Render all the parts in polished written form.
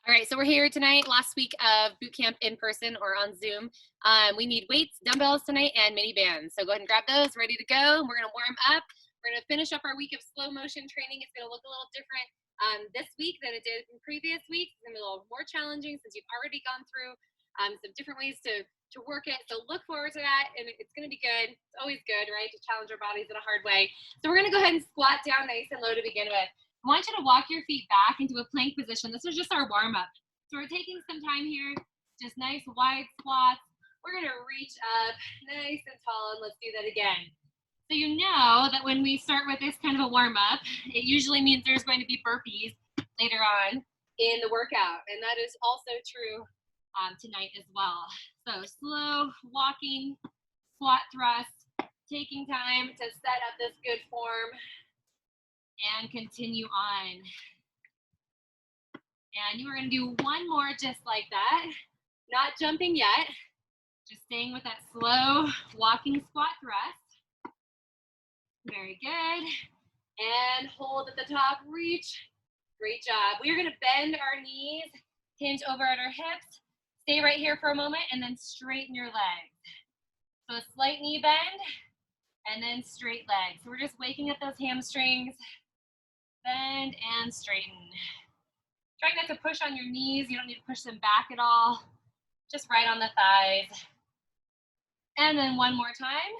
All right, so we're here tonight, last week of boot camp in person or on Zoom. We need weights, dumbbells tonight, and mini bands. So go ahead and grab those, ready to go. We're gonna warm up. We're gonna finish up our week of slow motion training. It's gonna look a little different this week than it did in previous weeks. It's gonna be a little more challenging since you've already gone through some different ways to work it. So look forward to that, and it's gonna be good. It's always good, right, to challenge our bodies in a hard way. So we're gonna go ahead and squat down nice and low to begin with. I want you to walk your feet back into a plank position. This is just our warm up. So we're taking some time here, just nice wide squats. We're gonna reach up nice and tall, and let's do that again. So you know that when we start with this kind of a warm up, it usually means there's going to be burpees later on in the workout. And that is also true tonight as well. So slow walking, squat thrust, taking time to set up this good form and continue on. And you are going to do one more just like that. Not jumping yet. Just staying with that slow walking squat thrust. Very good. And hold at the top, reach. Great job. We are going to bend our knees, hinge over at our hips. Stay right here for a moment and then straighten your legs. So a slight knee bend and then straight legs. So we're just waking up those hamstrings. Bend and straighten. Try not to push on your knees. You don't need to push them back at all. Just right on the thighs. And then one more time.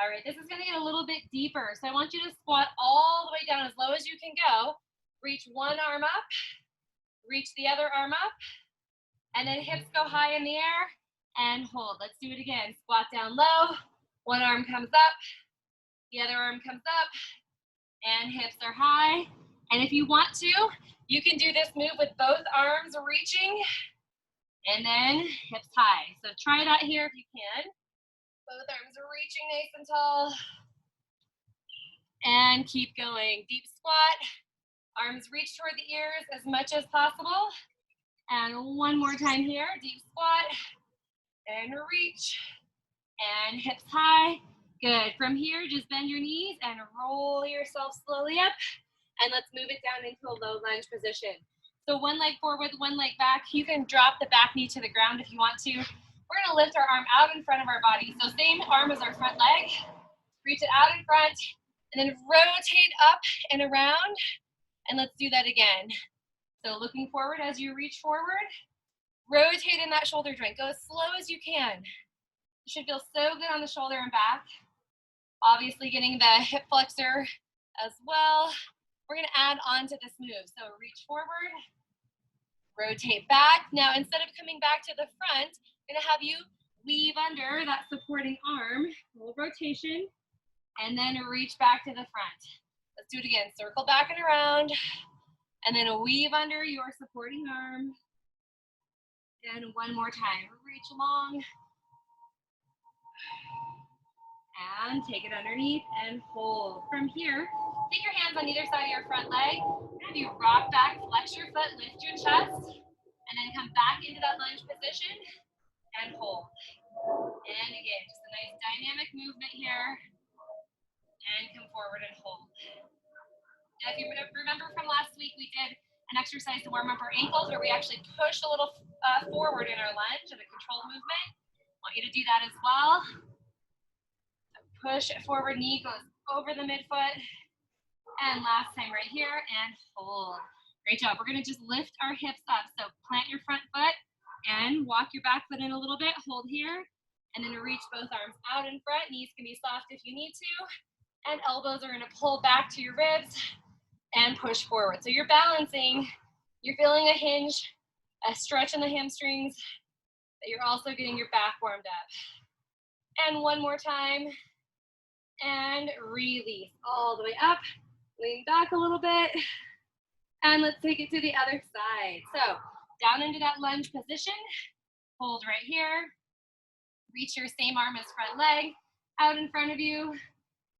All right, this is going to get a little bit deeper. So I want you to squat all the way down as low as you can go. Reach one arm up. Reach the other arm up. And then hips go high in the air and hold. Let's do it again. Squat down low. One arm comes up. The other arm comes up. And hips are high. And if you want to, you can do this move with both arms reaching and then hips high. So try it out here if you can. Both arms are reaching nice and tall. And keep going. Deep squat. Arms reach toward the ears as much as possible. And one more time here. Deep squat. And reach. And hips high. Good. From here, just bend your knees and roll yourself slowly up. And let's move it down into a low lunge position. So one leg forward, one leg back. You can drop the back knee to the ground if you want to. We're gonna lift our arm out in front of our body. So same arm as our front leg. Reach it out in front and then rotate up and around. And let's do that again. So looking forward as you reach forward. Rotate in that shoulder joint. Go as slow as you can. You should feel so good on the shoulder and back. Obviously getting the hip flexor as well. We're gonna add on to this move. So reach forward, rotate back. Now instead of coming back to the front, I'm gonna have you weave under that supporting arm, little rotation, and then reach back to the front. Let's do it again. Circle back and around, and then weave under your supporting arm. And one more time. Reach long. And take it underneath and hold. From here, take your hands on either side of your front leg. Have you rock back, flex your foot, lift your chest, and then come back into that lunge position and hold. And again, just a nice dynamic movement here. And come forward and hold. Now, if you remember from last week, we did an exercise to warm up our ankles where we actually pushed a little forward in our lunge in a controlled movement. I want you to do that as well. Push it forward, knee goes over the midfoot. And last time right here, and hold. Great job. We're gonna just lift our hips up. So plant your front foot and walk your back foot in a little bit. Hold here, and then reach both arms out in front. Knees can be soft if you need to. And elbows are gonna pull back to your ribs and push forward. So you're balancing, you're feeling a hinge, a stretch in the hamstrings, but you're also getting your back warmed up. And one more time. And release all the way up, lean back a little bit, and let's take it to the other side. So down into that lunge position, hold right here, reach your same arm as front leg out in front of you,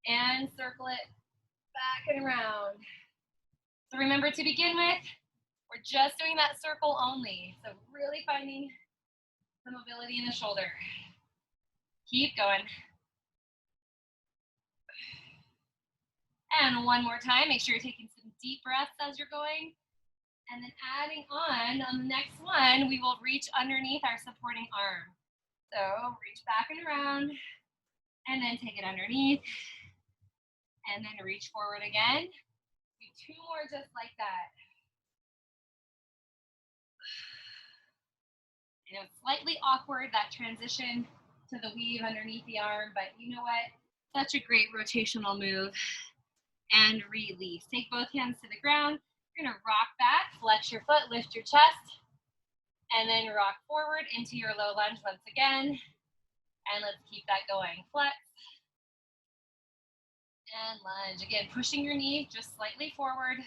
and circle it back and around. So remember, to begin with, we're just doing that circle only, so really finding the mobility in the shoulder. Keep going. And one more time, make sure you're taking some deep breaths as you're going. And then adding on the next one, we will reach underneath our supporting arm. So reach back and around, and then take it underneath, and then reach forward again. Do 2 more just like that. I know it's slightly awkward, that transition to the weave underneath the arm, but you know what? Such a great rotational move. And release. Take both hands to the ground. You're gonna rock back, flex your foot, lift your chest, and then rock forward into your low lunge once again. And let's keep that going. Flex and lunge. Again, pushing your knee just slightly forward.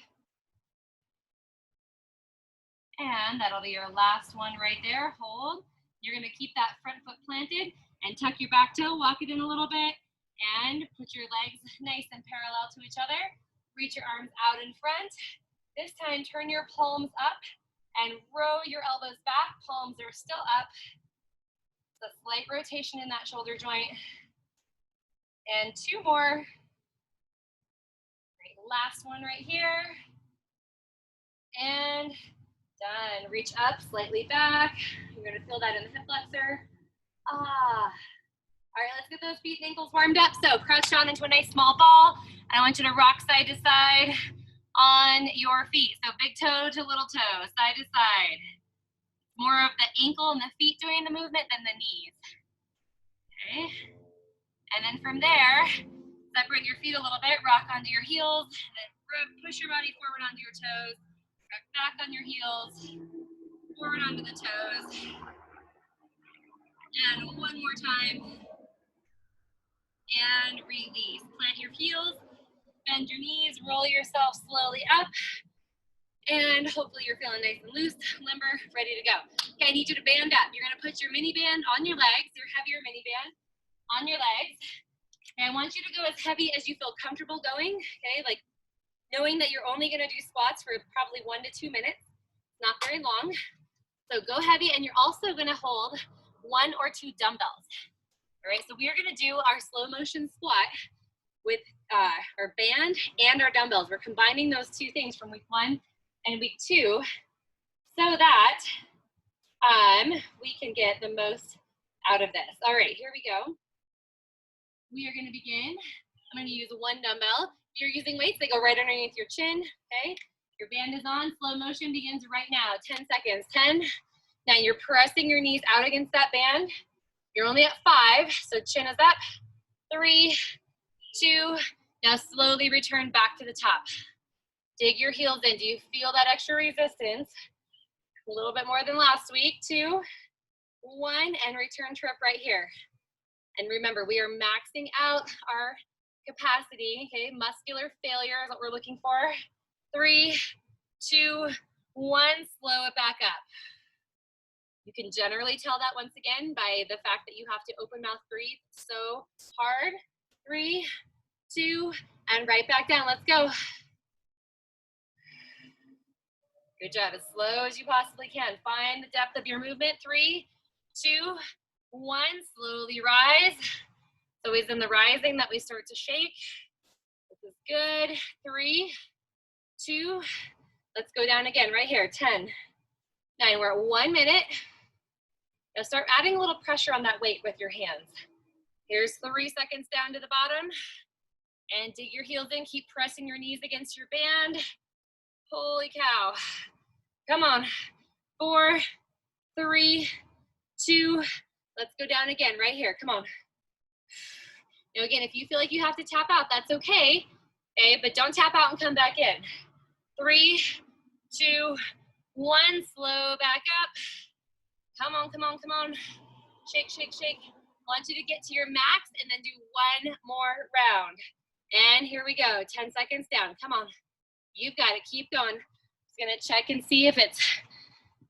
And that'll be your last one right there. Hold. You're gonna keep that front foot planted and tuck your back toe, walk it in a little bit, and put your legs nice and parallel to each other. Reach your arms out in front. This time, turn your palms up and row your elbows back. Palms are still up. It's a slight rotation in that shoulder joint. And 2 more. Great. Last one right here. And done. Reach up, slightly back. You're gonna feel that in the hip flexor. All right, let's get those feet and ankles warmed up. So crouch down into a nice small ball. And I want you to rock side to side on your feet. So big toe to little toe, side to side. More of the ankle and the feet doing the movement than the knees. Okay. And then from there, separate your feet a little bit, rock onto your heels, and then push your body forward onto your toes. Rock back on your heels, forward onto the toes. And one more time. And release. Plant your heels, bend your knees, roll yourself slowly up. And hopefully you're feeling nice and loose, limber, ready to go. Okay, I need you to band up. You're gonna put your mini band on your legs, your heavier mini band on your legs. And I want you to go as heavy as you feel comfortable going, okay? Like knowing that you're only gonna do squats for probably 1 to 2 minutes, not very long. So go heavy, and you're also gonna hold 1 or 2 dumbbells. All right, so we are gonna do our slow motion squat with our band and our dumbbells. We're combining those 2 things from week 1 and week 2 so that we can get the most out of this. All right, here we go. We are gonna begin. I'm gonna use 1 dumbbell. If you're using weights, they go right underneath your chin, okay? Your band is on, slow motion begins right now, 10 seconds, 10. Now you're pressing your knees out against that band. You're only at 5, so chin is up. 3, 2, now slowly return back to the top. Dig your heels in. Do you feel that extra resistance? A little bit more than last week. 2, 1, and return to up right here. And remember, we are maxing out our capacity, okay? Muscular failure is what we're looking for. 3, 2, 1, slow it back up. You can generally tell that once again by the fact that you have to open mouth breathe so hard. 3, 2, and right back down. Let's go. Good job. As slow as you possibly can. Find the depth of your movement. 3, 2, 1. Slowly rise. It's always in the rising that we start to shake. This is good. 3, 2. Let's go down again right here. 10, 9. We're at 1 minute. Now start adding a little pressure on that weight with your hands. Here's 3 seconds down to the bottom. And dig your heels in. Keep pressing your knees against your band. Holy cow. Come on. 4, 3, 2. Let's go down again right here. Come on. Now again, if you feel like you have to tap out, that's okay. Okay, but don't tap out and come back in. 3, 2, 1. Slow back up. Come on, come on, come on. Shake, shake, shake. I want you to get to your max and then do 1 more round. And here we go. 10 seconds down. Come on. You've got it. Keep going. Just gonna check and see if it's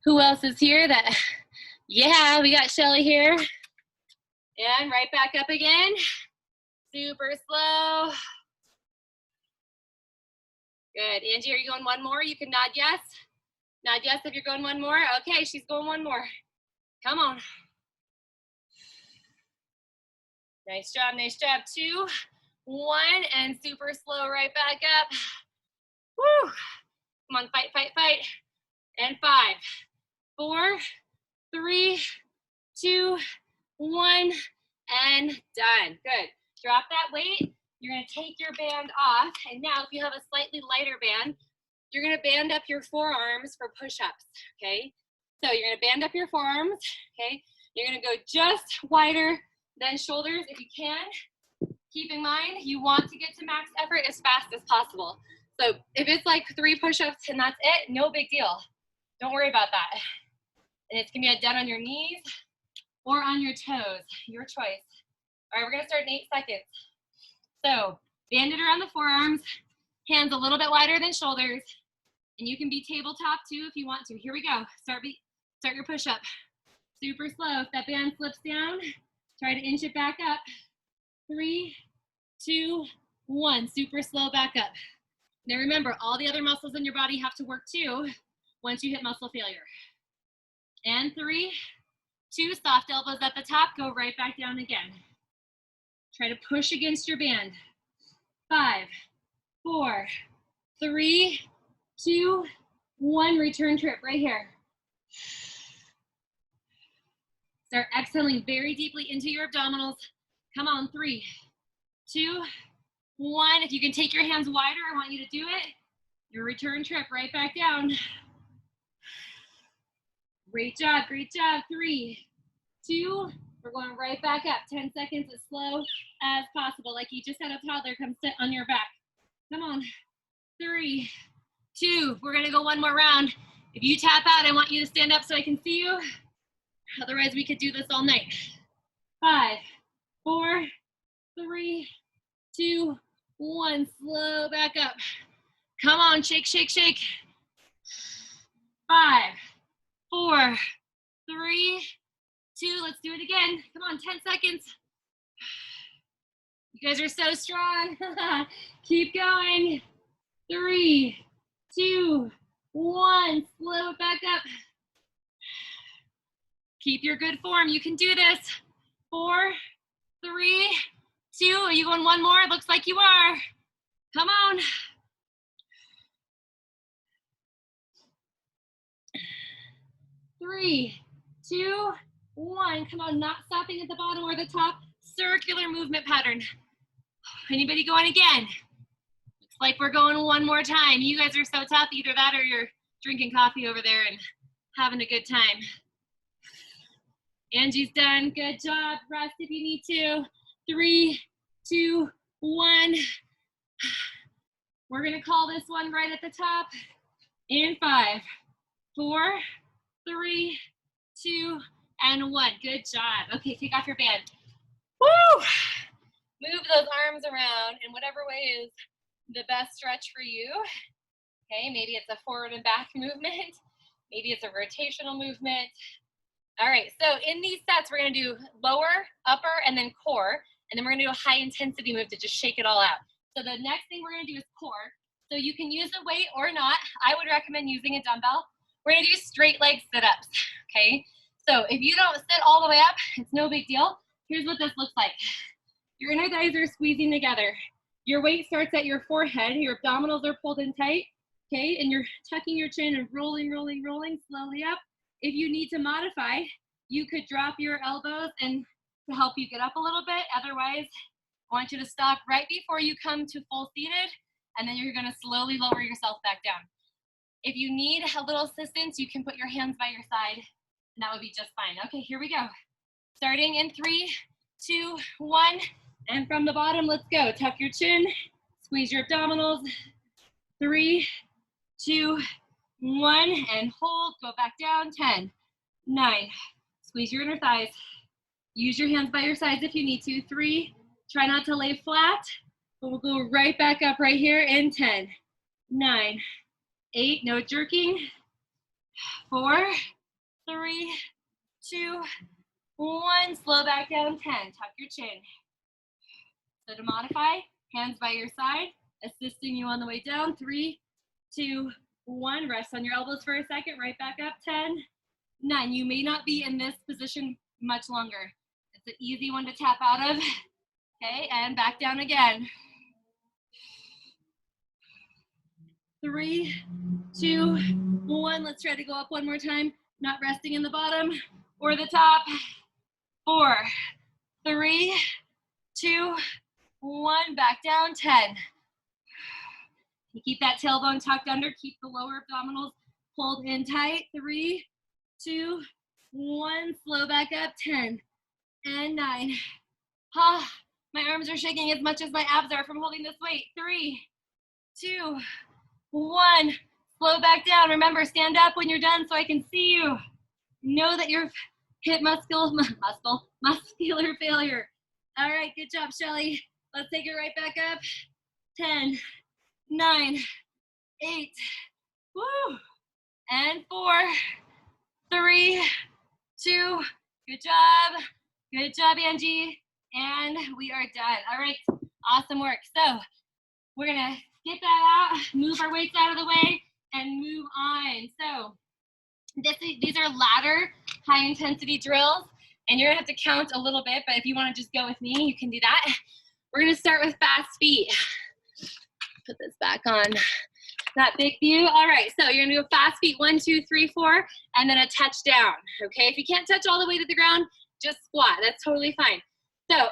who else is here that, yeah, we got Shelly here. And right back up again. Super slow. Good. Angie, are you going 1 more? You can nod yes. Nod yes if you're going 1 more. Okay, she's going 1 more. Come on. Nice job, nice job. 2, 1, and super slow right back up. Woo. Come on, fight, fight, fight. and 5, 4, 3, 2, 1, and done. Good. Drop that weight. You're going to take your band off. And now if you have a slightly lighter band, you're going to band up your forearms for push-ups, okay? So you're going to band up your forearms, okay? You're going to go just wider than shoulders if you can. Keep in mind, you want to get to max effort as fast as possible. So if it's like 3 push-ups and that's it, no big deal. Don't worry about that. And it's going to be done on your knees or on your toes, your choice. All right, we're going to start in 8 seconds. So band it around the forearms, hands a little bit wider than shoulders, and you can be tabletop too if you want to. Here we go. Start your push-up. Super slow. If that band slips down, try to inch it back up. 3, 2, 1. Super slow back up. Now remember, all the other muscles in your body have to work too once you hit muscle failure. And 3, 2, soft elbows at the top. Go right back down again. Try to push against your band. 5, 4, 3, 2, 1. Return trip right here. Start exhaling very deeply into your abdominals. Come on, 3, 2, 1. If you can take your hands wider, I want you to do it. Your return trip right back down. Great job, great job. 3, 2, we're going right back up. 10 seconds as slow as possible. Like you just had a toddler come sit on your back. Come on. 3, 2, we're gonna go one more round. If you tap out, I want you to stand up so I can see you. Otherwise, we could do this all night. 5, 4, 3, 2, 1. Slow back up. Come on, shake, shake, shake. 5, 4, 3, 2. Let's do it again. Come on, 10 seconds. You guys are so strong. Keep going. 3, 2, 1. Slow it back up. Keep your good form. You can do this. 4, 3, 2. Are you going one more? It looks like you are. Come on. 3, 2, 1. Come on, not stopping at the bottom or the top. Circular movement pattern. Anybody going again? Looks like we're going one more time. You guys are so tough. Either that or you're drinking coffee over there and having a good time. Angie's done. Good job. Rest if you need to. 3, 2, 1. We're going to call this one right at the top. And 5, 4, 3, 2, and 1. Good job. Okay, take off your band. Woo! Move those arms around in whatever way is the best stretch for you. Okay, maybe it's a forward and back movement. Maybe it's a rotational movement. All right, so in these sets, we're gonna do lower, upper, and then core. And then we're gonna do a high intensity move to just shake it all out. So the next thing we're gonna do is core. So you can use a weight or not. I would recommend using a dumbbell. We're gonna do straight leg sit-ups, okay? So if you don't sit all the way up, it's no big deal. Here's what this looks like. Your inner thighs are squeezing together. Your weight starts at your forehead. Your abdominals are pulled in tight, okay? And you're tucking your chin and rolling, rolling, rolling slowly up. If you need to modify, you could drop your elbows and to help you get up a little bit. Otherwise, I want you to stop right before you come to full seated, and then you're gonna slowly lower yourself back down. If you need a little assistance, you can put your hands by your side, and that would be just fine. Okay, here we go. Starting in 3, 2, 1, and from the bottom, let's go. Tuck your chin, squeeze your abdominals. 3, 2, 1, and hold. Go back down. 10, 9. Squeeze your inner thighs. Use your hands by your sides if you need to. 3, try not to lay flat, but we'll go right back up right here in 10, 9, 8, no jerking. 4, 3, 2, 1, slow back down. 10, tuck your chin. So to modify, hands by your side, assisting you on the way down. 3, 2, 1, rest on your elbows for a second, right back up. 10, 9, you may not be in this position much longer. It's an easy one to tap out of. Okay, and back down again. 3, 2, 1, one. Let's try to go up one more time, not resting in the bottom or the top. 4, 3, 2, 1, back down, 10. You keep that tailbone tucked under, keep the lower abdominals pulled in tight. 3, 2, 1, slow back up, 10 and 9. Ah, my arms are shaking as much as my abs are from holding this weight. 3, 2, 1, slow back down. Remember, stand up when you're done so I can see you. Know that you've hit muscular failure. All right, good job, Shelly. Let's take it right back up. 10, 9, 8, woo, and 4, 3, 2, good job, Angie, and we are done. All right, awesome work. So we're gonna get that out, move our weights out of the way, and move on. So these are ladder high intensity drills, and you're gonna have to count a little bit, but if you wanna just go with me, you can do that. We're gonna start with fast feet. Put this back on that big view. All right, so you're gonna do a fast feet, 1, 2, 3, 4, and then a touchdown, okay? If you can't touch all the way to the ground, just squat, that's totally fine. So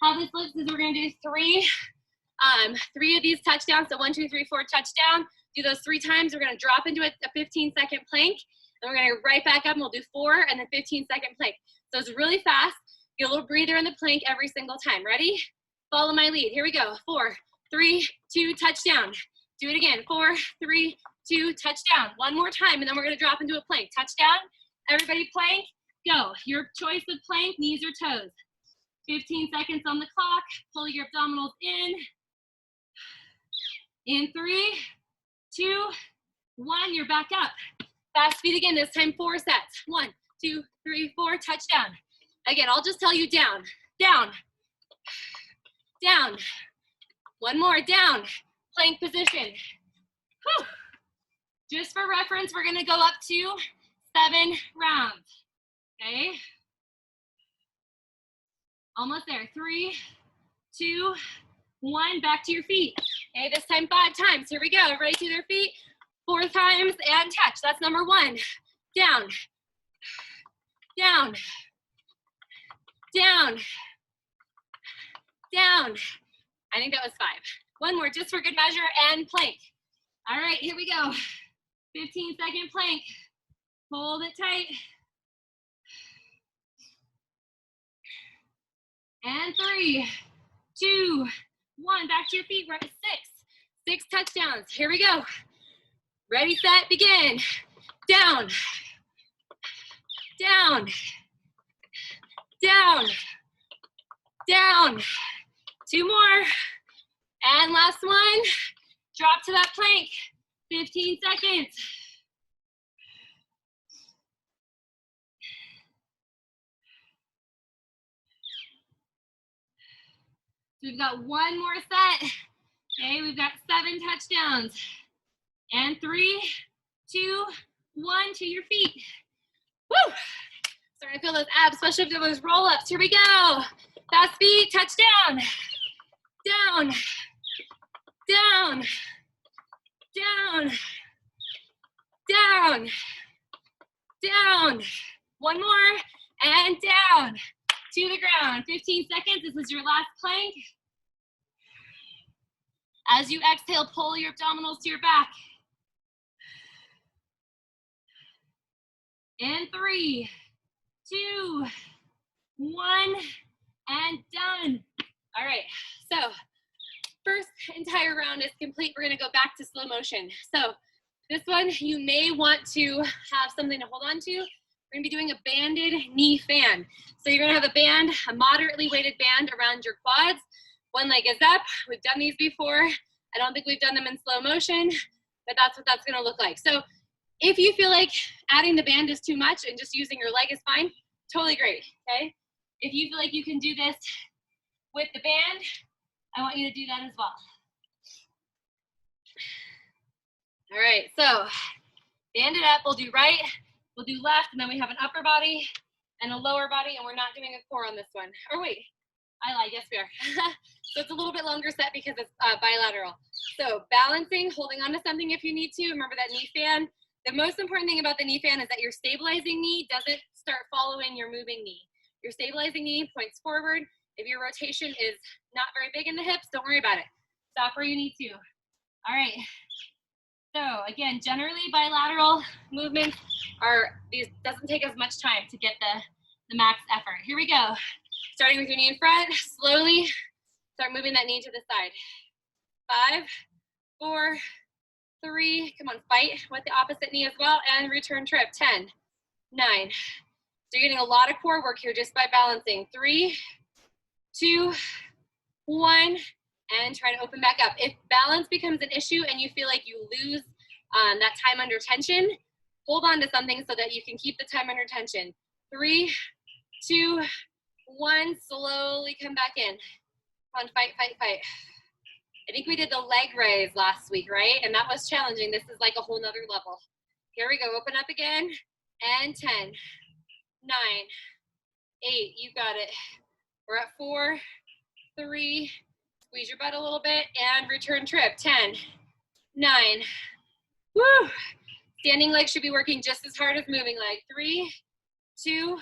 how this looks is we're gonna do three of these touchdowns, so 1, 2, 3, 4, touchdown. Do those 3 times. We're gonna drop into a 15-second plank, and we're gonna go right back up, and we'll do 4, and then 15-second plank. So it's really fast. Get a little breather in the plank every single time. Ready? Follow my lead. Here we go. 4, 3, 2, touchdown. Do it again. 4, 3, 2, touchdown. One more time, and then we're gonna drop into a plank. Touchdown. Everybody plank. Go. Your choice of plank, knees or toes. 15 seconds on the clock. Pull your abdominals in. In 3, 2, 1, you're back up. Fast feet again, this time 4 sets. 1, 2, 3, 4, touchdown. Again, I'll just tell you down, down, down. One more, down, plank position. Whew. Just for reference, we're gonna go up to 7 rounds, okay? Almost there, 3, 2, 1, back to your feet. Okay, this time 5 times, here we go. Everybody to their feet, 4 times and touch. That's number 1. Down, down, down, down. I think that was 5. One more, just for good measure, and plank. All right, here we go. 15-second plank. Hold it tight. And 3, 2, 1, back to your feet. We're at 6 touchdowns. Here we go. Ready, set, begin. Down, down, down, down. 2 more. And last one. Drop to that plank. 15 seconds. So we've got 1 more set. Okay, we've got 7 touchdowns. And 3, 2, 1, to your feet. Woo! Starting to feel those abs, especially if those roll-ups. Here we go. Fast feet, touchdown. Down, down, down, down, down. 1 more, and down to the ground. 15 seconds, this is your last plank. As you exhale, pull your abdominals to your back. And 3, 2, 1, and done. All right, so first entire round is complete. We're gonna go back to slow motion. So this one, you may want to have something to hold on to. We're gonna be doing a banded knee fan. So you're gonna have a band, a moderately weighted band around your quads. One leg is up. We've done these before. I don't think we've done them in slow motion, but that's what that's gonna look like. So if you feel like adding the band is too much and just using your leg is fine, totally great, okay? If you feel like you can do this with the band, I want you to do that as well. All right, so band it up. We'll do right, we'll do left, and then we have an upper body and a lower body, and we're not doing a core on this one. Or wait, I lied, yes we are. So it's a little bit longer set because it's bilateral. So balancing, holding on to something if you need to. Remember that knee fan. The most important thing about the knee fan is that your stabilizing knee doesn't start following your moving knee. Your stabilizing knee points forward. If your rotation is not very big in the hips, don't worry about it. Stop where you need to. All right. So again, generally bilateral movements these doesn't take as much time to get the max effort. Here we go. Starting with your knee in front, slowly start moving that knee to the side. 5, 4, 3, come on, fight with the opposite knee as well, and return trip. 10, 9. So you're getting a lot of core work here just by balancing. 3, 2, 1, and try to open back up. If balance becomes an issue and you feel like you lose that time under tension, hold on to something so that you can keep the time under tension. 3, 2, 1, slowly come back in. Come on, fight, fight, fight. I think we did the leg raise last week, right? And that was challenging. This is like a whole nother level. Here we go, open up again. And 10, 9, 8, you got it. We're at 4, 3, squeeze your butt a little bit, and return trip. 10, 9, woo! Standing leg should be working just as hard as moving leg. 3, 2,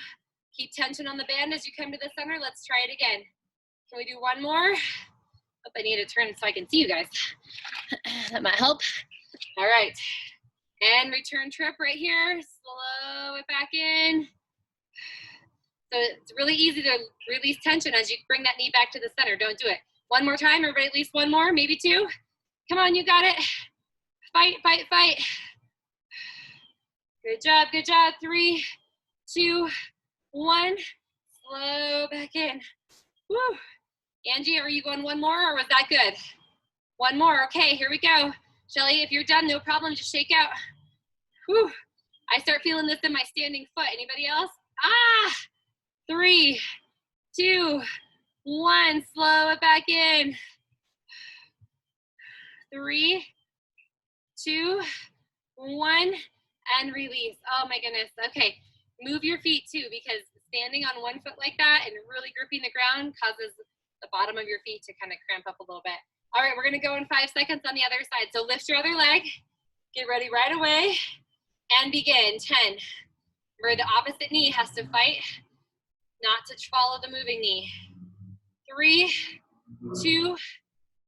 keep tension on the band as you come to the center. Let's try it again. Can we do one more? Hope I need to turn so I can see you guys. That might help. All right. And return trip right here. Slow it back in. So it's really easy to release tension as you bring that knee back to the center. Don't do it. One more time, everybody, at least one more, maybe 2. Come on, you got it. Fight, fight, fight. Good job, good job. 3, 2, 1. Slow back in. Woo. Angie, are you going one more, or was that good? One more, okay, here we go. Shelly, if you're done, no problem, just shake out. Whew. I start feeling this in my standing foot. Anybody else? 3, 2, 1, slow it back in. 3, 2, 1, and release. Oh my goodness, okay. Move your feet too, because standing on one foot like that and really gripping the ground causes the bottom of your feet to kind of cramp up a little bit. All right, we're gonna go in 5 seconds on the other side. So lift your other leg, get ready right away, and begin. 10, where the opposite knee has to fight, not to follow the moving knee. 3, 2,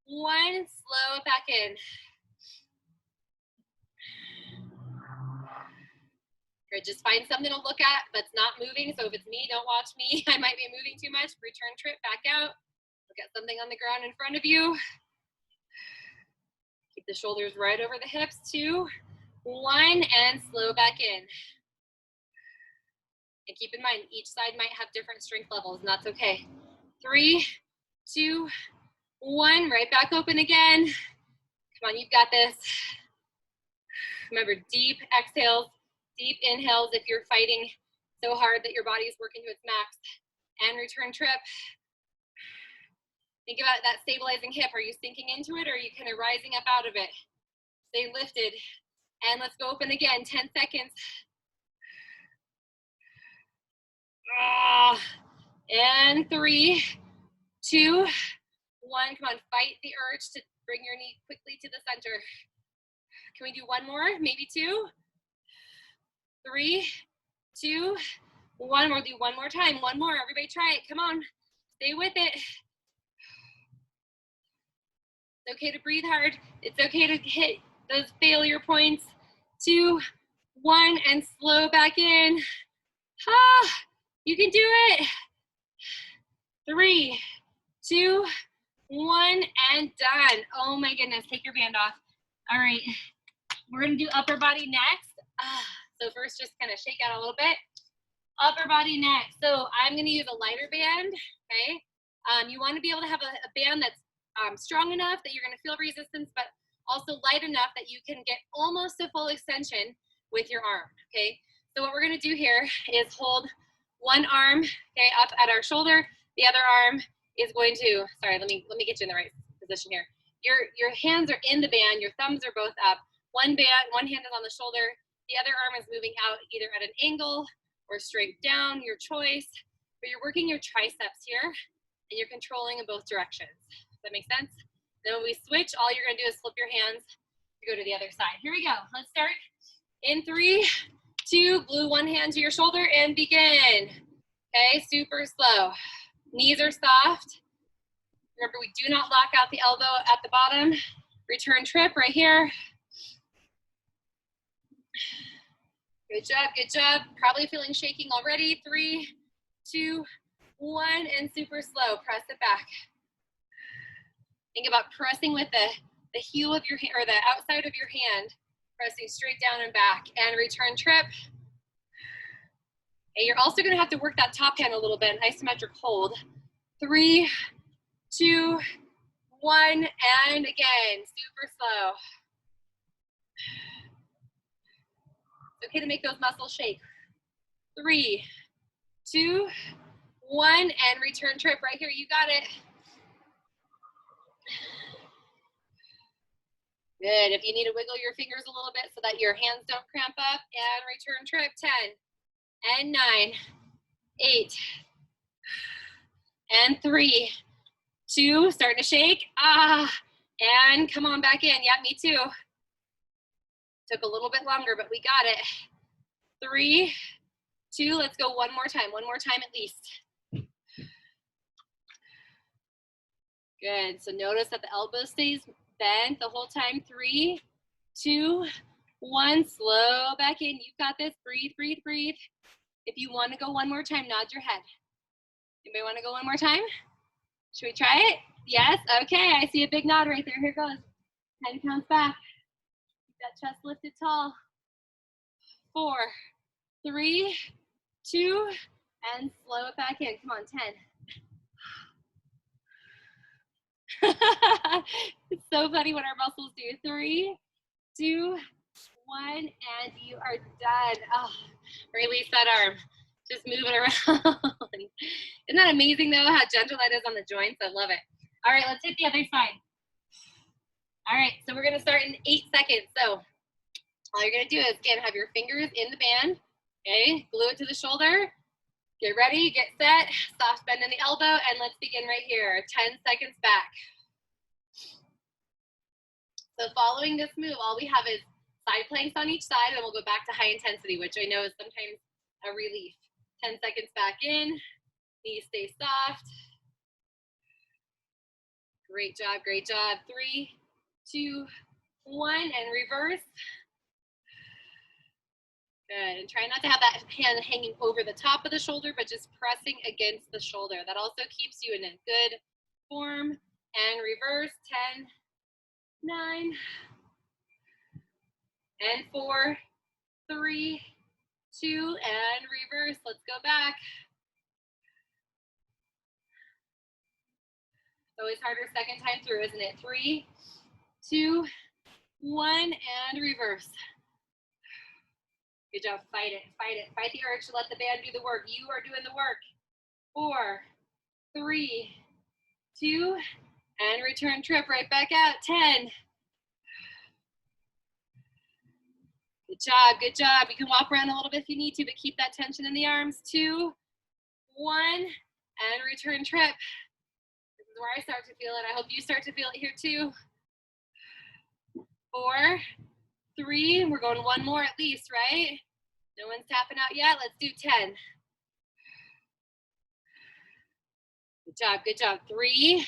1, slow it back in. Good, just find something to look at that's not moving. So if it's me, don't watch me. I might be moving too much. Return trip, back out. Look at something on the ground in front of you. Keep the shoulders right over the hips. 2, 1, and slow back in. And keep in mind, each side might have different strength levels, and that's okay. 3, 2, 1, right back open again. Come on, you've got this. Remember, deep exhales, deep inhales if you're fighting so hard that your body is working to its max. And return trip. Think about that stabilizing hip. Are you sinking into it, or are you kind of rising up out of it? Stay lifted. And let's go open again, 10 seconds. And 3, 2, 1. Come on, fight the urge to bring your knee quickly to the center. Can we do one more? Maybe 2, 3, 2, 1. We'll do one more time. One more. Everybody try it. Come on. Stay with it. It's okay to breathe hard. It's okay to hit those failure points. 2, 1, and slow back in. You can do it. 3, 2, 1, and done. Oh my goodness, take your band off. All right, we're gonna do upper body next. So first, just kind of shake out a little bit. Upper body next. So I'm gonna use a lighter band, okay? You wanna be able to have a band that's strong enough that you're gonna feel resistance, but also light enough that you can get almost a full extension with your arm, okay? So what we're gonna do here is hold one arm, okay, up at our shoulder. The other arm is going to, sorry, let me get you in the right position here. Your hands are in the band, your thumbs are both up. One hand is on the shoulder, the other arm is moving out either at an angle or straight down, your choice. But you're working your triceps here, and you're controlling in both directions. Does that make sense? Then when we switch, all you're gonna do is flip your hands to go to the other side. Here we go, let's start. In 3, 2, glue one hand to your shoulder and begin. Okay, super slow. Knees are soft. Remember, we do not lock out the elbow at the bottom. Return trip right here. Good job, good job. Probably feeling shaking already. 3, 2, 1, and super slow. Press it back. Think about pressing with the heel of your hand, or the outside of your hand, pressing straight down and back, and return trip. Okay, you're also gonna have to work that top hand a little bit, an isometric hold. 3, 2, 1, and again, super slow. It's okay to make those muscles shake. 3, 2, 1, and return trip right here. You got it. Good. If you need to wiggle your fingers a little bit so that your hands don't cramp up, and return trip. 10, and 9, 8, and 3, 2, starting to shake. And come on back in. Yeah, me too. Took a little bit longer, but we got it. 3, 2, let's go one more time at least. Good, so notice that the elbow stays bent the whole time. 3, 2, 1, slow back in. You've got this, breathe, breathe, breathe. If you want to go one more time, nod your head. Anybody want to go one more time? Should we try it? Yes, okay, I see a big nod right there. Here goes. 10 counts back. Keep that chest lifted tall. 4, 3, 2, and slow it back in. Come on, 10. It's so funny what our muscles do. 3, 2, 1, and you are done. Oh, release that arm. Just move it around. Isn't that amazing though, how gentle that is on the joints? I love it. All right, let's hit the other side. All right, so we're gonna start in 8 seconds. So all you're gonna do is, again, have your fingers in the band, okay? Glue it to the shoulder. Get ready, get set, soft bend in the elbow, and let's begin right here. 10 seconds back. So following this move, all we have is side planks on each side, and we'll go back to high intensity, which I know is sometimes a relief. 10 seconds back in, knees stay soft. Great job, great job. 3, 2, 1, and reverse. Good, and try not to have that hand hanging over the top of the shoulder, but just pressing against the shoulder. That also keeps you in a good form. And reverse. 10, 9, and 4, 3, 2, and reverse. Let's go back. It's always harder second time through, isn't it? 3, 2, 1, and reverse. Good job. Fight it, fight it. Fight the urge to let the band do the work. You are doing the work. 4, 3, 2, and return trip right back out. 10. Good job, good job. You can walk around a little bit if you need to, but keep that tension in the arms. 2, 1, and return trip. This is where I start to feel it. I hope you start to feel it here too. 4, 3, we're going one more at least, right? No one's tapping out yet. Let's do 10. Good job, good job. 3,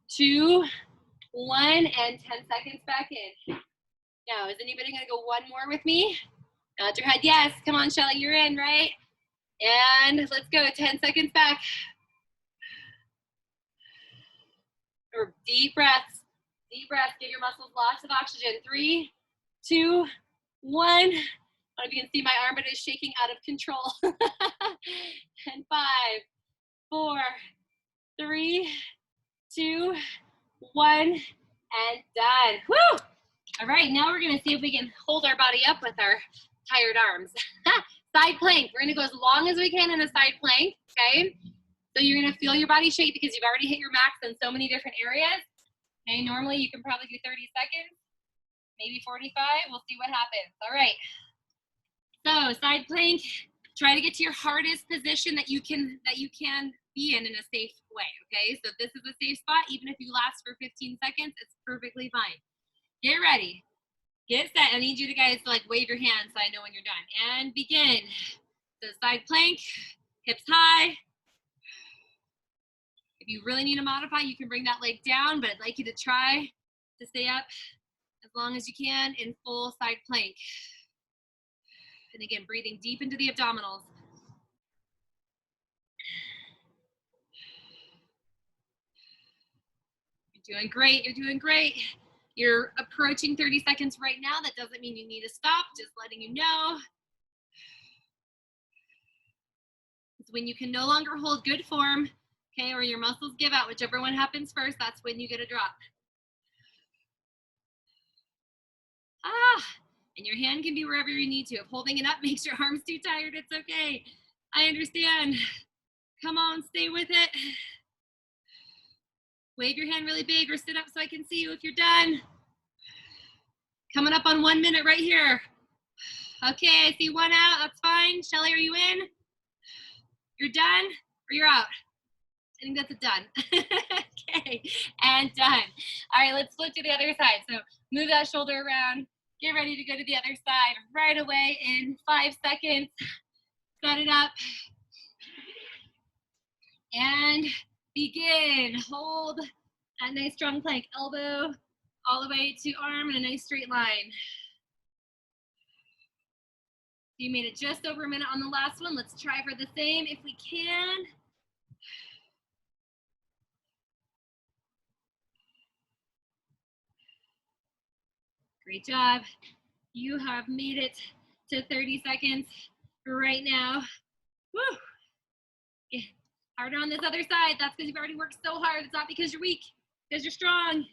2, 1, and 10 seconds back in. Now, is anybody gonna go one more with me? Nod your head, yes. Come on, Shelly, you're in, right? And let's go, 10 seconds back. Or deep breaths, give your muscles lots of oxygen. 3, 2, 1. I don't know if you can see my arm, but it's shaking out of control. And 5, 4, 3, 2, 1, and done. Woo! All right, now we're gonna see if we can hold our body up with our tired arms. Side plank, we're gonna go as long as we can in a side plank, okay? So you're gonna feel your body shake because you've already hit your max in so many different areas. Okay, normally you can probably do 30 seconds, maybe 45, we'll see what happens. All right, so side plank, try to get to your hardest position that you can be in a safe way, okay? So if this is a safe spot, even if you last for 15 seconds, it's perfectly fine. Get ready. Get set. I need you guys to like wave your hands so I know when you're done. And begin. So side plank, hips high. If you really need to modify, you can bring that leg down, but I'd like you to try to stay up as long as you can in full side plank. And again, breathing deep into the abdominals. You're doing great, you're doing great. You're approaching 30 seconds right now. That doesn't mean you need to stop, just letting you know. It's when you can no longer hold good form, okay, or your muscles give out, whichever one happens first, that's when you get a drop. And your hand can be wherever you need to. If holding it up makes your arms too tired, it's okay. I understand. Come on, stay with it. Wave your hand really big or sit up so I can see you if you're done. Coming up on 1 minute right here. Okay, I see one out, that's fine. Shelly, are you in? You're done or you're out? I think that's a done. Okay, and done. All right, let's flip to the other side. So move that shoulder around. Get ready to go to the other side right away in 5 seconds. Set it up. And begin. Hold that nice strong plank. Elbow all the way to arm in a nice straight line. You made it just over a minute on the last one. Let's try for the same if we can. Great job. You have made it to 30 seconds right now. Woo! Get harder on this other side. That's because you've already worked so hard. It's not because you're weak, because you're strong.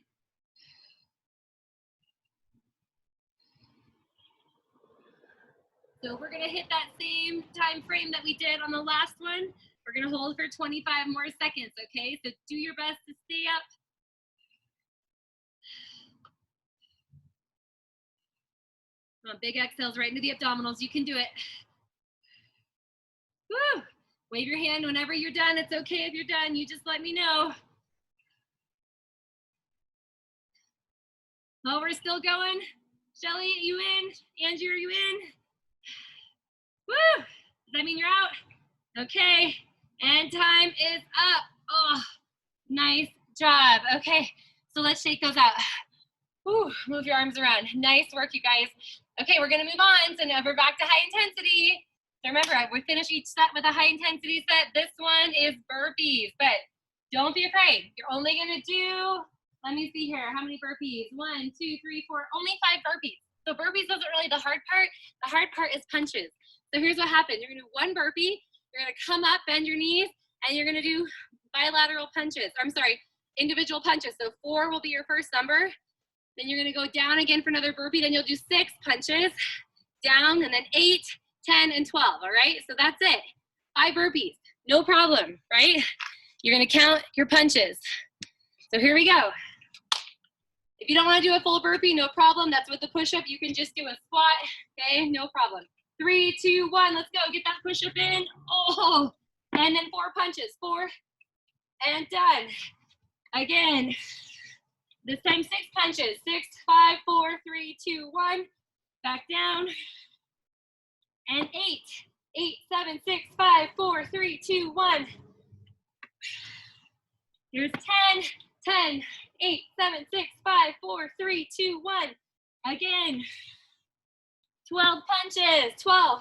So we're gonna hit that same time frame that we did on the last one. We're gonna hold for 25 more seconds, okay? So do your best to stay up. Come on, big exhales right into the abdominals. You can do it. Woo! Wave your hand whenever you're done. It's okay if you're done. You just let me know. Oh, we're still going. Shelly, are you in? Angie, are you in? Woo! Does that mean you're out? Okay, and time is up. Oh, nice job. Okay, so let's shake those out. Woo, move your arms around. Nice work, you guys. Okay, we're gonna move on. So now we're back to high intensity. So remember, we finish each set with a high intensity set. This one is burpees, but don't be afraid. You're only gonna do, let me see here, how many burpees? 1, 2, 3, 4, only 5 burpees. So burpees isn't really the hard part. The hard part is punches. So here's what happens. You're gonna do 1 burpee, you're gonna come up, bend your knees, and you're gonna do bilateral punches. I'm sorry, individual punches. So 4 will be your first number. Then you're gonna go down again for another burpee, then you'll do 6 punches, down, and then 8, 10, and 12, all right? So that's it, 5 burpees, no problem, right? You're gonna count your punches. So here we go. If you don't wanna do a full burpee, no problem, that's with the push-up, you can just do a squat, okay, no problem. 3, 2, 1, let's go, get that push-up in, oh, and then 4 punches, 4, and done. Again. This time 6 punches, 6, 5, 4, 3, 2, 1, back down, and 8, 8, 7, 6, 5, 4, 3, 2, 1. Here's 10, 10, 8, 7, 6, 5, 4, 3, 2, 1. Again, 12 punches, 12.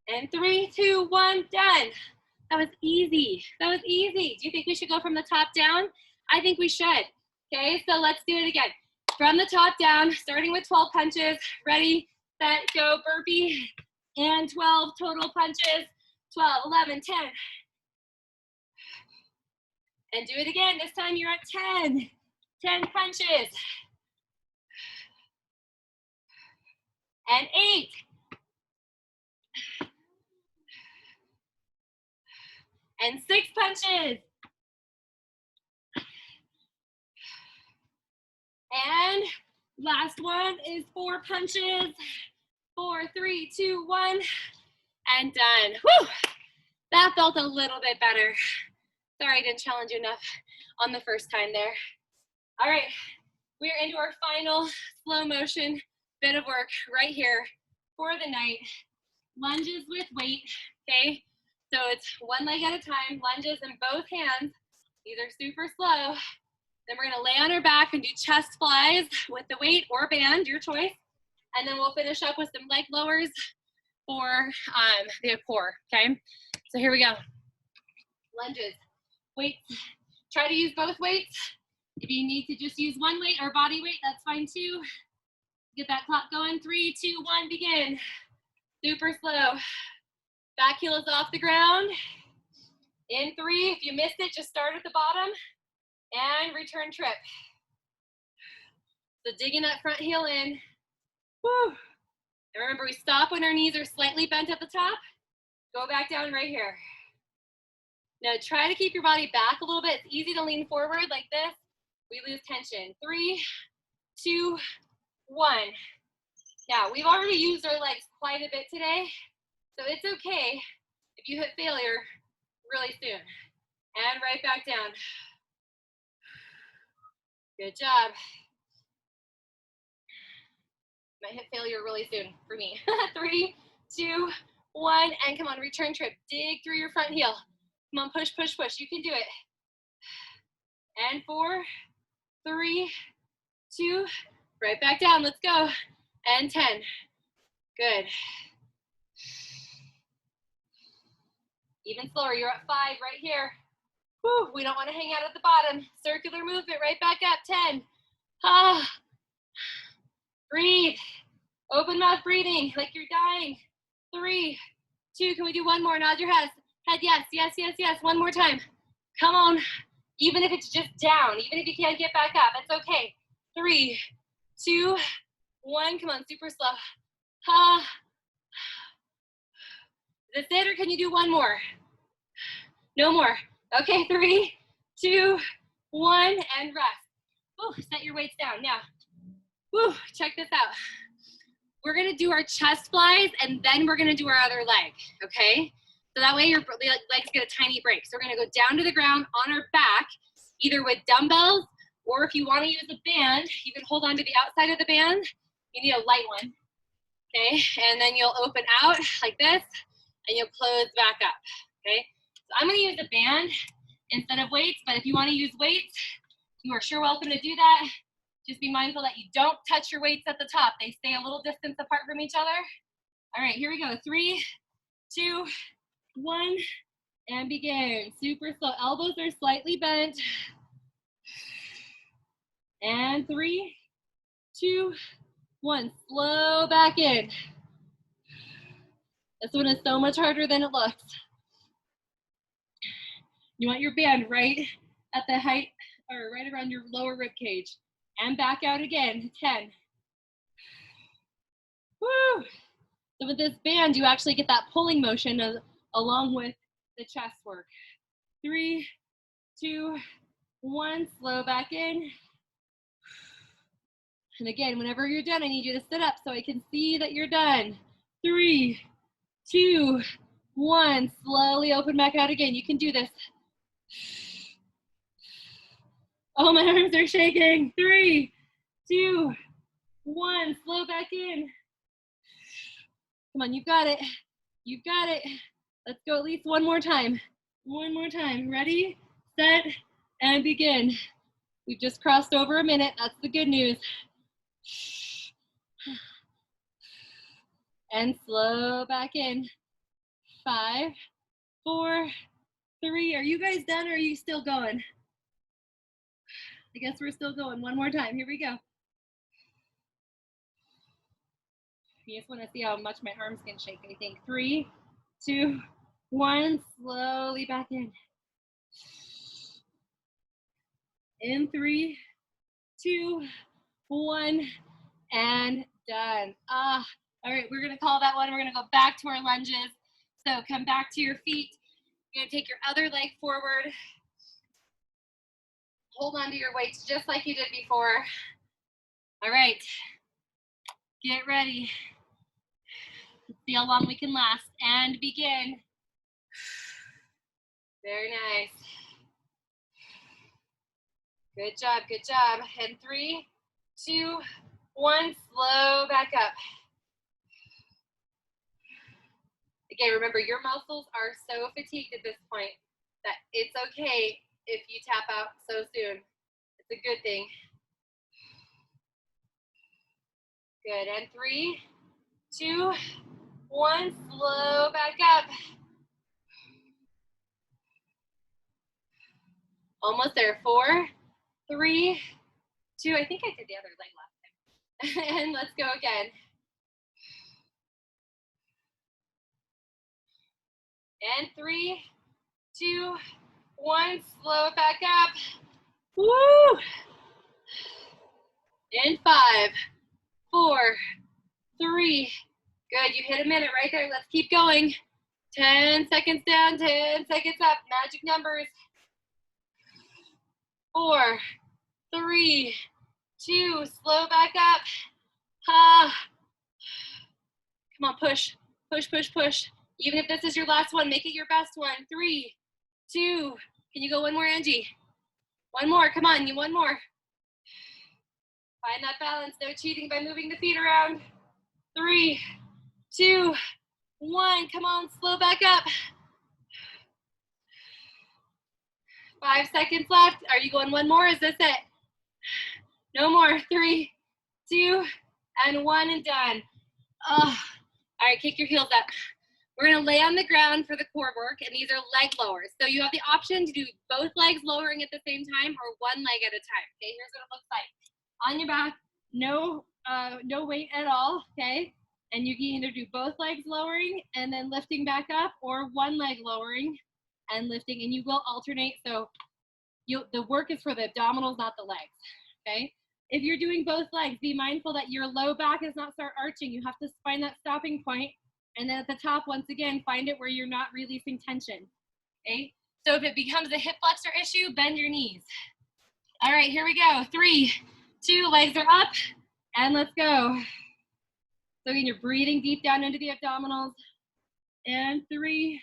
And 3, 2, 1, done. That was easy, that was easy. Do you think we should go from the top down? I think we should. Okay, so let's do it again. From the top down, starting with 12 punches. Ready, set, go, burpee. And 12 total punches. 12, 11, 10. And do it again. This time you're at 10. 10 punches. And 8. And 6 punches. And last one is 4 punches. 4, 3, 2, 1, and done. Whew. That felt a little bit better. Sorry I didn't challenge you enough on the first time there. All right, We're into our final slow motion bit of work right here for the night. Lunges with weight, okay? So it's one leg at a time, lunges in both hands. These are super slow. Then we're gonna lay on our back and do chest flies with the weight or band, your choice. And then we'll finish up with some leg lowers for the core, okay? So here we go. Lunges, weights. Try to use both weights. If you need to just use one weight or body weight, that's fine too. Get that clock going. 3, 2, 1, begin. Super slow. Back heel is off the ground. In 3, if you missed it, just start at the bottom and return trip. So digging that front heel in. Woo. And remember, we stop when our knees are slightly bent at the top. Go back down right here. Now try to keep your body back a little bit. It's easy to lean forward like this. We lose tension. 3, 2, 1. Now, we've already used our legs quite a bit today, so it's okay if you hit failure really soon. And right back down. Good job. Might hit failure really soon for me. 3, 2, 1, and come on, return trip. Dig through your front heel. Come on, push, push, push. You can do it. And 4, 3, 2, right back down. Let's go. And 10. Good. Even slower. You're at 5 right here. Whew, we don't want to hang out at the bottom. Circular movement. Right back up. 10. Ah. Breathe. Open mouth breathing like you're dying. 3, 2. Can we do one more? Nod your head. Yes, yes, yes, yes. One more time. Come on. Even if it's just down. Even if you can't get back up. It's okay. 3, 2, 1. Come on. Super slow. Ah. Is this it, or can you do one more? No more. Okay, 3, 2, 1, and rest. Ooh, set your weights down. Now, woo, check this out. We're gonna do our chest flies, and then we're gonna do our other leg, okay? So that way your legs get a tiny break. So we're gonna go down to the ground on our back, either with dumbbells, or if you wanna use a band, you can hold on to the outside of the band. You need a light one, okay? And then you'll open out like this, and you'll close back up, okay? So I'm gonna use a band instead of weights, but if you wanna use weights, you are sure welcome to do that. Just be mindful that you don't touch your weights at the top. They stay a little distance apart from each other. All right, here we go. 3, 2, 1, and begin. Super slow. Elbows are slightly bent. And 3, 2, 1. Slow back in. This one is so much harder than it looks. You want your band right at the height, or right around your lower rib cage. And back out again. 10. Woo! So with this band, you actually get that pulling motion along with the chest work. 3, 2, 1. Slow back in. And again, whenever you're done, I need you to sit up so I can see that you're done. 3, 2, 1. Slowly open back out again. You can do this. Oh, my arms are shaking. 3, 2, 1. Slow back in. Come on, you've got it. You've got it. Let's go at least one more time. One more time. Ready, set, and begin. We've just crossed over a minute. That's the good news. And slow back in. 5, 4, 3. Are you guys done, or are you still going? I guess we're still going. One more time. Here we go. You just want to see how much my arms can shake, I think. 3, 2, 1. Slowly back in. In 3, 2, 1, and done. All right, we're gonna call that one. We're gonna go back to our lunges. So come back to your feet. You're gonna take your other leg forward. Hold on to your weights just like you did before. All right, get ready. Let's see how long we can last, and begin. Very nice. Good job, good job. And 3, 2, 1, slow back up. Again, remember your muscles are so fatigued at this point that it's okay if you tap out so soon. It's a good thing. Good, and 3, 2, 1, slow back up. Almost there, 4, 3, 2, I think I did the other leg last time. And let's go again. And 3, 2, 1, slow it back up. Woo! And 5, 4, 3, good, you hit a minute right there. Let's keep going. 10 seconds down, 10 seconds up, magic numbers. 4, 3, 2, slow back up. Come on, push, push, push, push. Even if this is your last one, make it your best one. 3, 2, can you go one more, Angie? One more, come on, one more. Find that balance, no cheating by moving the feet around. 3, 2, 1, come on, slow back up. 5 seconds left. Are you going one more? Is this it? No more. 3, 2, and 1, and done. All right, kick your heels up. We're gonna lay on the ground for the core work, and these are leg lowers. So you have the option to do both legs lowering at the same time or one leg at a time. Okay, here's what it looks like. On your back, no weight at all, okay? And you can either do both legs lowering and then lifting back up, or one leg lowering and lifting, and you will alternate. So the work is for the abdominals, not the legs, okay? If you're doing both legs, be mindful that your low back does not start arching. You have to find that stopping point. And then at the top, once again, find it where you're not releasing tension, okay? So if it becomes a hip flexor issue, bend your knees. All right, here we go. 3, 2, legs are up, and let's go. So again, you're breathing deep down into the abdominals. And 3,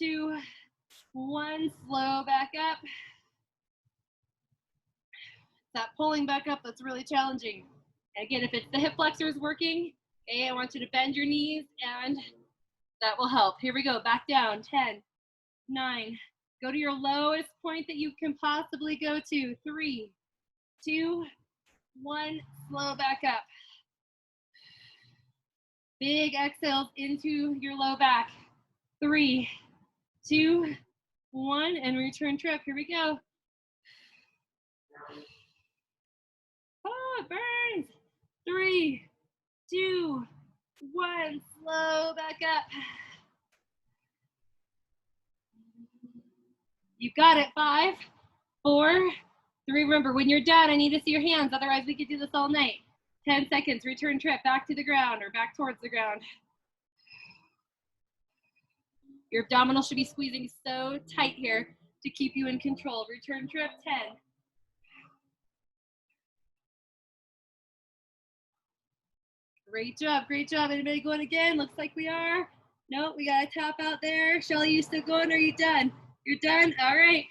2, 1, slow back up. That pulling back up, that's really challenging. Again, if it's the hip flexors working, okay, I want you to bend your knees, and that will help. Here we go, back down, 10, 9. Go to your lowest point that you can possibly go to. 3, 2, 1, slow back up. Big exhales into your low back. 3, 2, 1, and return trip. Here we go. Oh, it burns. 3, 2, 1, slow back up. You got it. 5, 4, 3. Remember, when you're done, I need to see your hands. Otherwise, we could do this all night. 10 seconds, return trip, back to the ground or back towards the ground. Your abdominals should be squeezing so tight here to keep you in control. Return trip, 10. Great job, great job. Anybody going again? Looks like we are. No, we got to tap out there. Shelly, you still going or are you done? You're done? All right.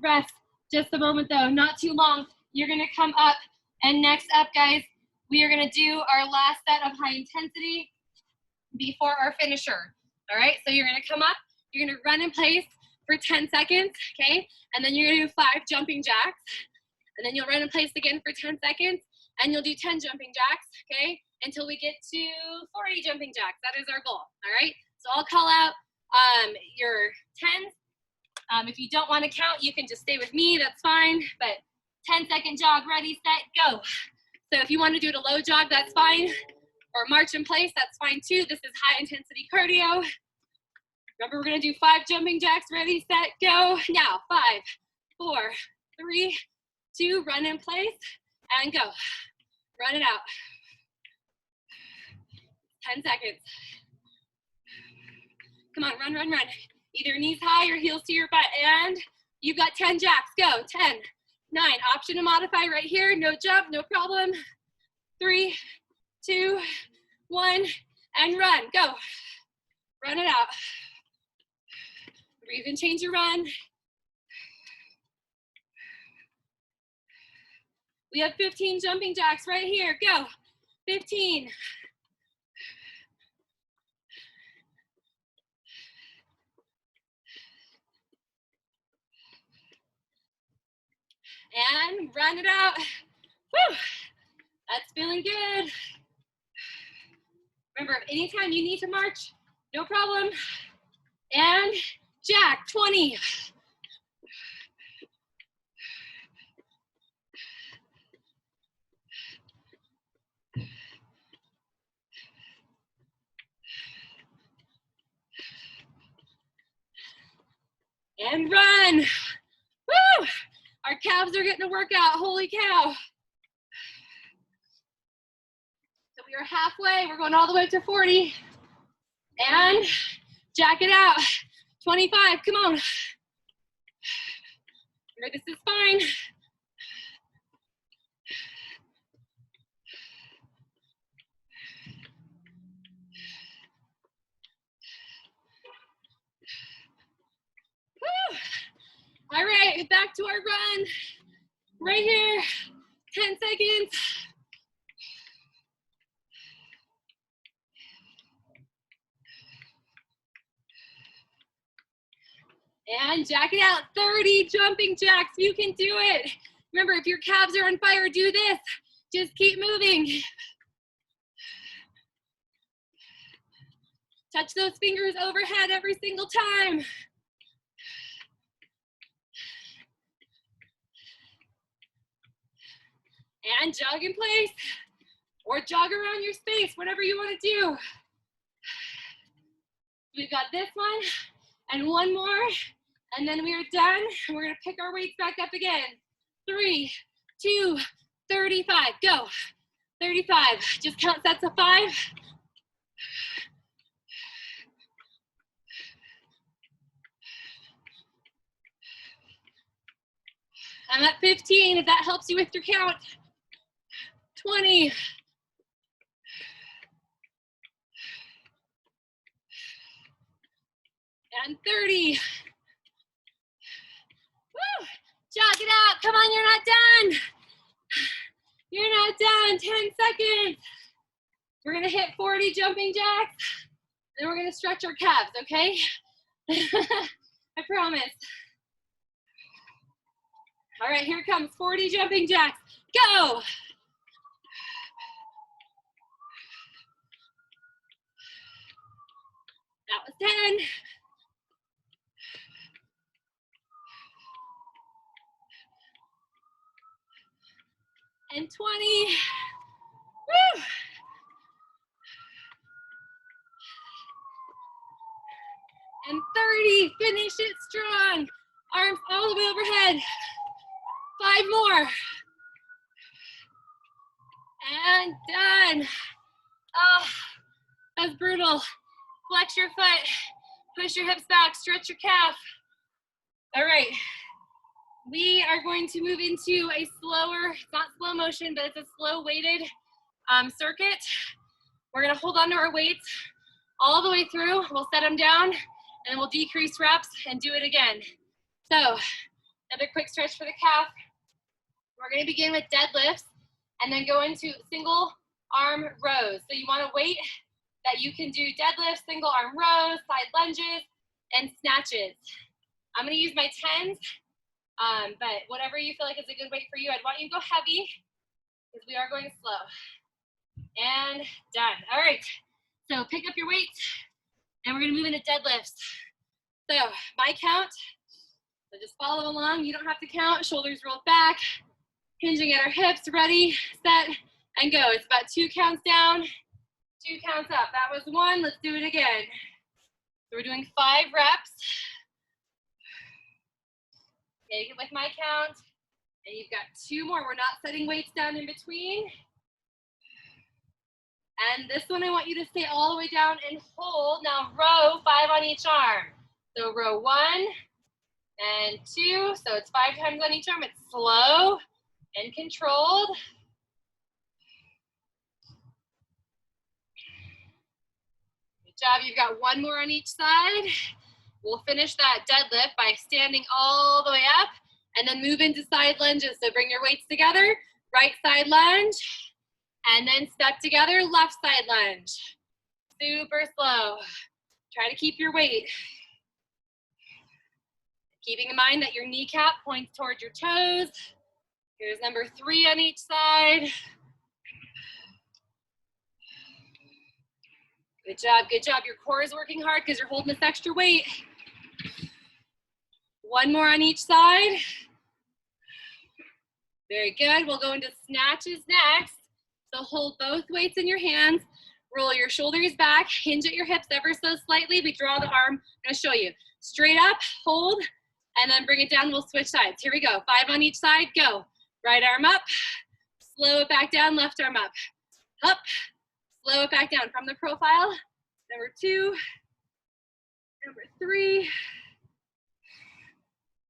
Rest. Just a moment though, not too long. You're gonna come up, and next up, guys, we are gonna do our last set of high intensity before our finisher. All right, so you're gonna come up, you're gonna run in place for 10 seconds, okay? And then you're gonna do 5 jumping jacks, and then you'll run in place again for 10 seconds, and you'll do 10 jumping jacks, okay? Until we get to 40 jumping jacks. That is our goal, all right? So I'll call out your 10s. If you don't want to count, you can just stay with me, that's fine. But 10-second jog, ready, set, go. So if you want to do it a low jog, that's fine. Or march in place, that's fine too. This is high intensity cardio. Remember, we're going to do 5 jumping jacks, ready, set, go. Now, 5, 4, 3, 2, run in place, and go. Run it out. 10 seconds. Come on, run, run, run. Either knees high or heels to your butt, and you've got 10 jacks. Go, 10, 9. Option to modify right here. No jump, no problem. 3, 2, 1, and run. Go. Run it out. Breathe and change your run. We have 15 jumping jacks right here. Go. 15. And round it out. Woo! That's feeling good. Remember, anytime you need to march, no problem. And jack, 20. And run. Woo! Our calves are getting a workout, holy cow. So we are halfway, we're going all the way to 40. And jack it out, 25, come on. This is fine. Woo. All right, back to our run. Right here, 10 seconds. And jack it out, 30 jumping jacks, you can do it. Remember, if your calves are on fire, do this. Just keep moving. Touch those fingers overhead every single time. And jog in place, or jog around your space, whatever you want to do. We've got this one, and one more, and then we are done. We're gonna pick our weights back up again. 3, 2, 35, go. 35, just count sets of 5. I'm at 15, if that helps you with your count. 20. And 30. Woo! Jog it out. Come on, you're not done. You're not done. 10 seconds. We're going to hit 40 jumping jacks. Then we're going to stretch our calves, okay? I promise. All right, here comes 40 jumping jacks. Go. That was 10. And 20. Woo! And 30. Finish it strong. Arms all the way overhead. 5 more. And done. Oh, that's brutal. Flex your foot. Push your hips back. Stretch your calf. All right. We are going to move into a slower, it's not slow motion, but it's a slow weighted circuit. We're gonna hold on to our weights all the way through. We'll set them down and we'll decrease reps and do it again. So another quick stretch for the calf. We're gonna begin with deadlifts and then go into single arm rows. So you want a weight that you can do deadlifts, single arm rows, side lunges, and snatches. I'm gonna use my 10s. But whatever you feel like is a good weight for you, I'd want you to go heavy because we are going slow. And done. All right, so pick up your weights and we're gonna move into deadlifts. So my count, so just follow along. You don't have to count, shoulders rolled back, hinging at our hips, ready, set, and go. It's about 2 counts down, 2 counts up. That was 1, let's do it again. So we're doing 5 reps. Take it with my count, and you've got 2 more. We're not setting weights down in between. And this one, I want you to stay all the way down and hold. Now row 5 on each arm. So row 1 and 2. So it's 5 times on each arm. It's slow and controlled. Good job. You've got 1 more on each side. We'll finish that deadlift by standing all the way up and then move into side lunges. So bring your weights together, Right side lunge, and then step together, left side lunge. Super slow. Try to keep your weight. Keeping in mind that your kneecap points towards your toes. Here's number 3 on each side. Good job, good job. Your core is working hard because you're holding this extra weight. One more on each side. Very good. We'll go into snatches next. So hold both weights in your hands. Roll your shoulders back. Hinge at your hips ever so slightly. We draw the arm. I'm going to show you. Straight up, hold, and then bring it down. We'll switch sides. Here we go. 5 on each side. Go. Right arm up. Slow it back down. Left arm up. Up. Slow it back down from the profile. Number 2. Number 3.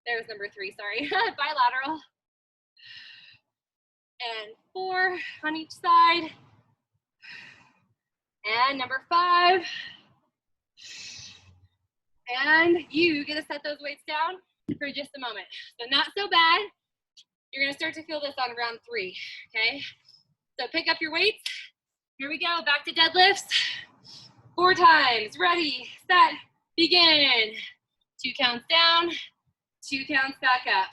There's number 3, sorry. Bilateral. And 4 on each side. And number 5. And you get to set those weights down for just a moment. So not so bad. You're gonna start to feel this on round 3, okay? So pick up your weights. Here we go, back to deadlifts. 4 times, ready, set, begin. 2 counts down, 2 counts back up.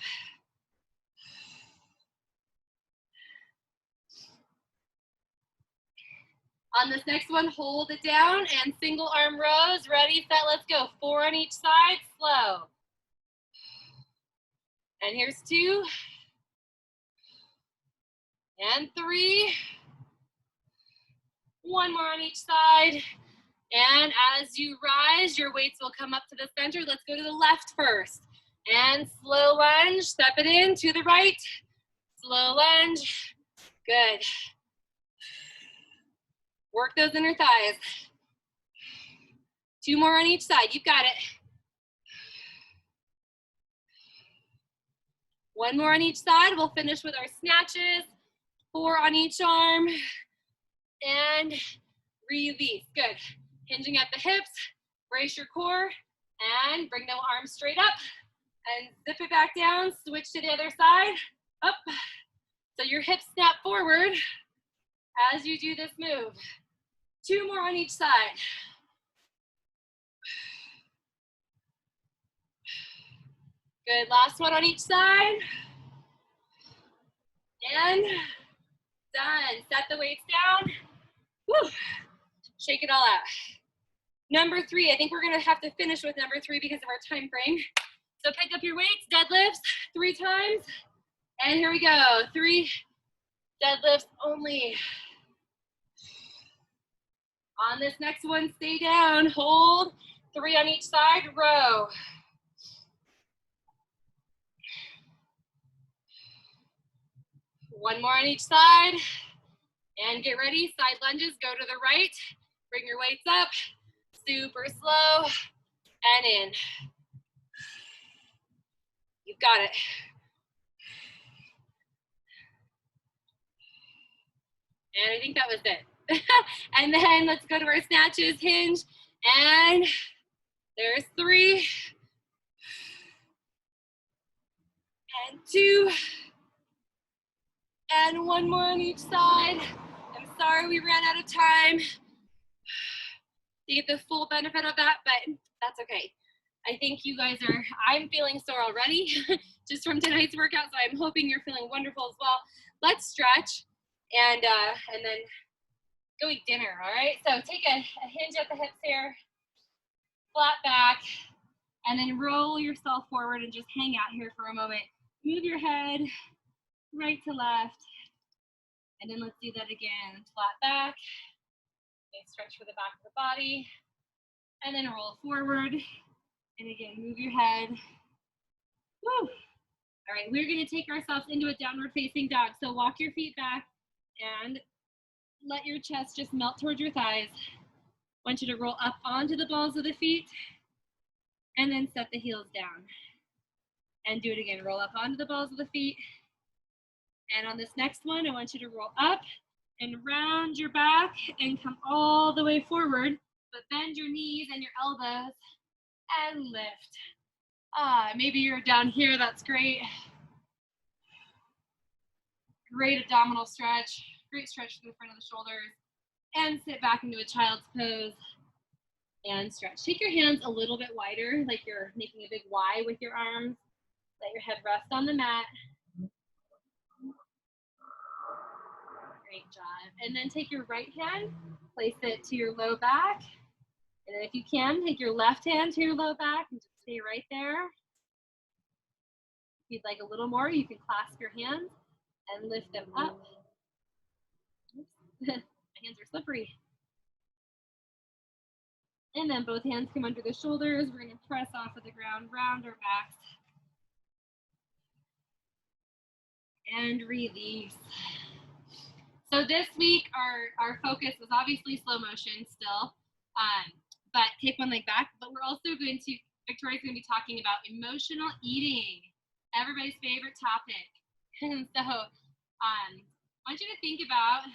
On this next one, hold it down and single arm rows. Ready, set, let's go. 4 on each side, slow. And here's 2. And 3. 1 more on each side. And as you rise, your weights will come up to the center. Let's go to the left first. And slow lunge, step it in to the right. Slow lunge, good. Work those inner thighs. 2 more on each side, you've got it. 1 more on each side, we'll finish with our snatches. 4 on each arm. And release, good. Hinging at the hips, brace your core, and bring the arms straight up. And zip it back down, switch to the other side, up. So your hips snap forward as you do this move. 2 more on each side. Good, last one on each side. And done, set the weights down. Woo. Shake it all out. Number 3, I think we're gonna have to finish with number 3 because of our time frame. So pick up your weights, deadlifts 3 times. And here we go, 3 deadlifts only. On this next one, stay down, hold. 3 on each side, row. One more on each side. And get ready, side lunges, go to the right. Bring your weights up, super slow, and in. You've got it. And I think that was it. And then let's go to our snatches, hinge, and there's 3, and 2, and 1 more on each side. I'm sorry we ran out of time to get the full benefit of that, but that's okay. I think you guys are, I'm feeling sore already just from tonight's workout, so I'm hoping you're feeling wonderful as well. Let's stretch and then go eat dinner, all right? So take a hinge at the hips here, flat back, and then roll yourself forward and just hang out here for a moment. Move your head right to left, and then let's do that again. Flat back, okay, stretch for the back of the body, and then roll forward. And again, move your head. Woo. All right, we're gonna take ourselves into a downward facing dog. So walk your feet back and let your chest just melt towards your thighs. I want you to roll up onto the balls of the feet and then set the heels down. And do it again, roll up onto the balls of the feet. And on this next one, I want you to roll up and round your back and come all the way forward, but bend your knees and your elbows and lift. Maybe you're down here, that's great. Great abdominal stretch, great stretch through the front of the shoulders, and sit back into a child's pose and stretch. Take your hands a little bit wider, like you're making a big Y with your arms. Let your head rest on the mat. Great job. And then take your right hand, place it to your low back. And then if you can, take your left hand to your low back and just stay right there. If you'd like a little more, you can clasp your hands and lift them up. Oops. My hands are slippery. And then both hands come under the shoulders. We're going to press off of the ground, round our backs. And release. So this week, our focus was obviously slow motion still, but take one leg back. But we're also going to, Victoria's going to be talking about emotional eating, everybody's favorite topic. And so I want you to think about,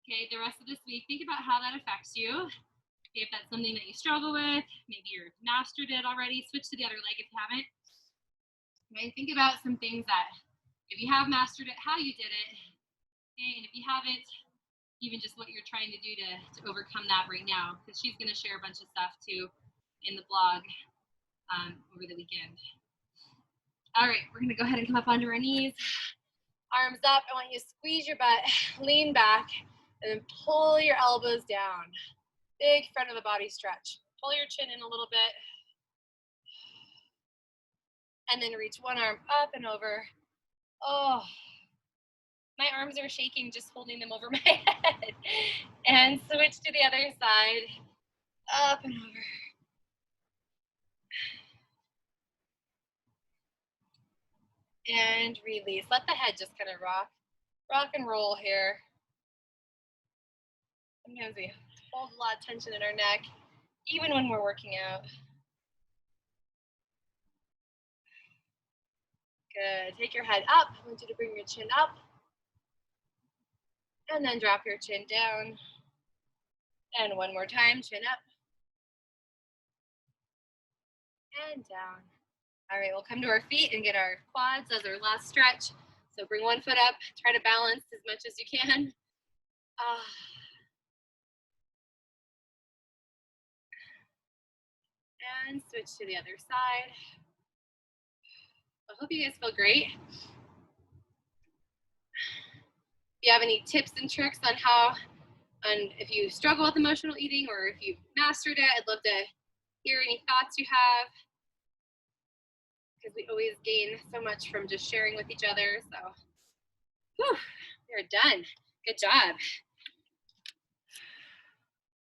okay, the rest of this week, think about how that affects you. Okay, if that's something that you struggle with, maybe you're mastered it already, switch to the other leg if you haven't. Okay, think about some things that, if you have mastered it, how you did it. Okay, and if you haven't, even just what you're trying to do to overcome that right now, because she's going to share a bunch of stuff too in the blog over the weekend. All right, we're going to go ahead and come up onto our knees. Arms up. I want you to squeeze your butt, lean back, and then pull your elbows down. Big front of the body stretch. Pull your chin in a little bit. And then reach one arm up and over. Oh, my arms are shaking just holding them over my head. And switch to the other side. Up and over. And release. Let the head just kind of rock and roll here. Sometimes we hold a lot of tension in our neck, even when we're working out. Good. Take your head up. I want you to bring your chin up. And then drop your chin down. And one more time, chin up. And down. All right, we'll come to our feet and get our quads as our last stretch. So bring one foot up, try to balance as much as you can. And switch to the other side. I hope you guys feel great. If you have any tips and tricks on if you struggle with emotional eating or if you've mastered it, I'd love to hear any thoughts you have, because we always gain so much from just sharing with each other. So, whew, we're done. Good job.